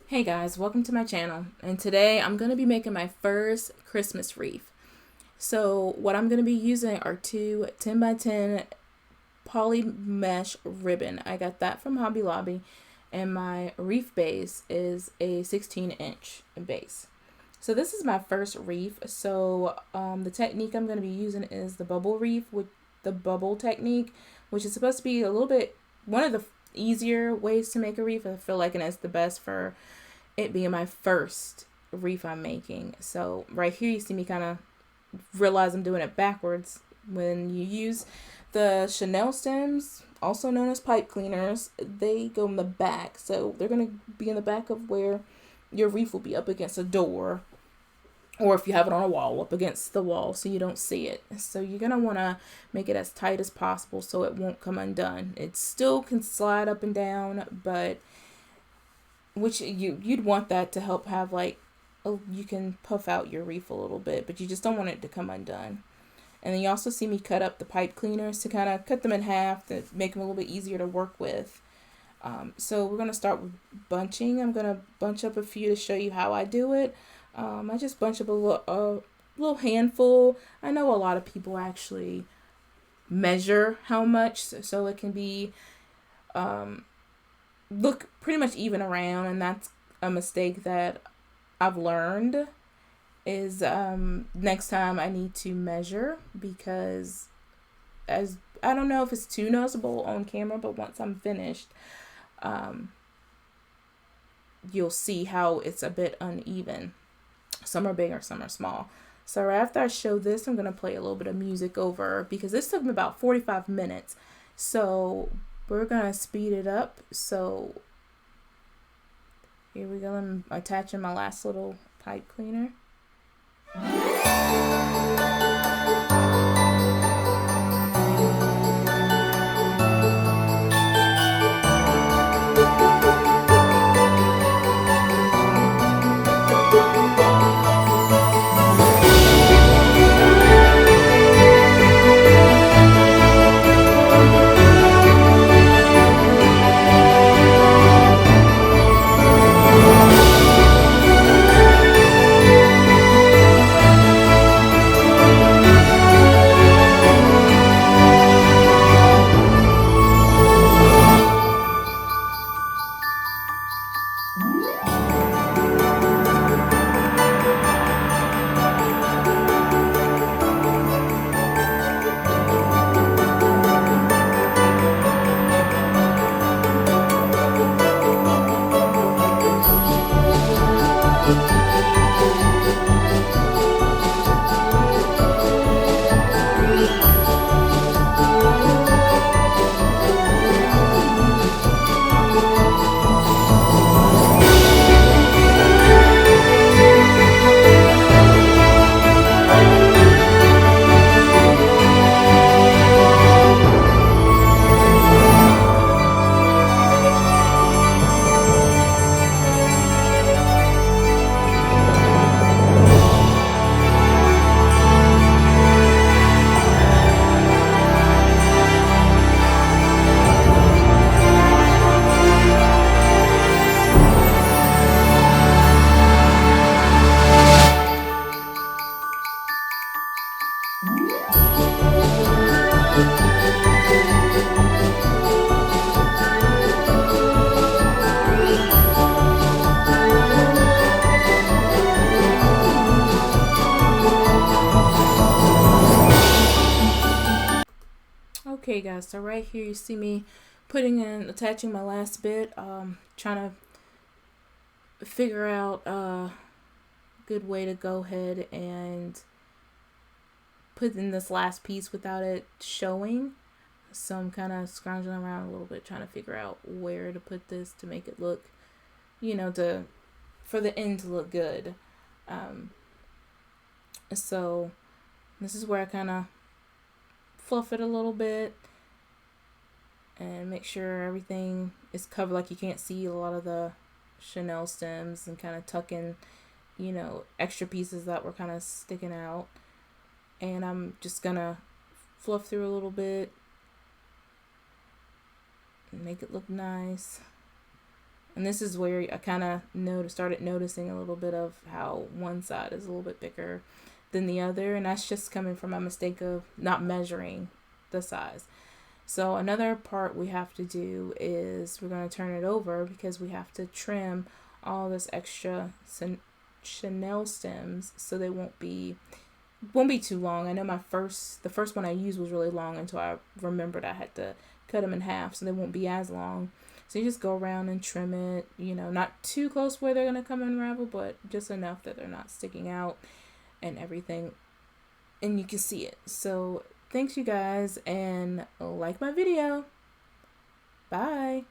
Hey guys, welcome to my channel, and today I'm going to be making my first Christmas wreath. So what I'm going to be using are two 10 by 10 poly mesh ribbon. I got that from Hobby Lobby, and my wreath base is a 16-inch base. So this is my first wreath. So the technique I'm going to be using is the bubble wreath with the bubble technique, which is supposed to be a little bit one of the easier ways to make a wreath. I feel like it is the best for it being my first wreath I'm making. So right here you see me kind of realize I'm doing it backwards. When you use the chenille stems, also known as pipe cleaners, they go in the back. So they're going to be in the back of where your wreath will be up against a door, or if you have it on a wall, up against the wall so you don't see it. So you're going to want to make it as tight as possible so it won't come undone. It still can slide up and down, but which you'd want that to help have like you can puff out your wreath a little bit, but you just don't want it to come undone. And then you also see me cut up the pipe cleaners to kind of cut them in half to make them a little bit easier to work with. So we're going to start with bunching. I'm going to bunch up a few to show you how I do it. I just bunch up a little handful. I know a lot of people actually measure how much so it can be look pretty much even around, and that's a mistake that I've learned is next time I need to measure, because as I don't know if it's too noticeable on camera, but once I'm finished, you'll see how it's a bit uneven. Some are bigger, some are small. So right after I show this, I'm going to play a little bit of music over, because this took me about 45 minutes. So we're going to speed it up. So here we go. I'm attaching my last little pipe cleaner. Okay guys, so right here you see me attaching my last bit, trying to figure out a good way to go ahead and put in this last piece without it showing. So I'm kind of scrounging around a little bit trying to figure out where to put this to make it look, for the end to look good. So this is where I kind of fluff it a little bit and make sure everything is covered, like you can't see a lot of the chenille stems, and kind of tuck in, extra pieces that were kind of sticking out. And I'm just gonna fluff through a little bit and make it look nice. And this is where I kind of started noticing a little bit of how one side is a little bit bigger than the other. And that's just coming from my mistake of not measuring the size. So another part we have to do is we're going to turn it over because we have to trim all this extra Chanel stems so they won't be too long. I know the first one I used was really long until I remembered I had to cut them in half so they won't be as long. So you just go around and trim it, not too close where they're going to come and unravel, but just enough that they're not sticking out and everything. And you can see it. So thanks you guys, and like my video. Bye.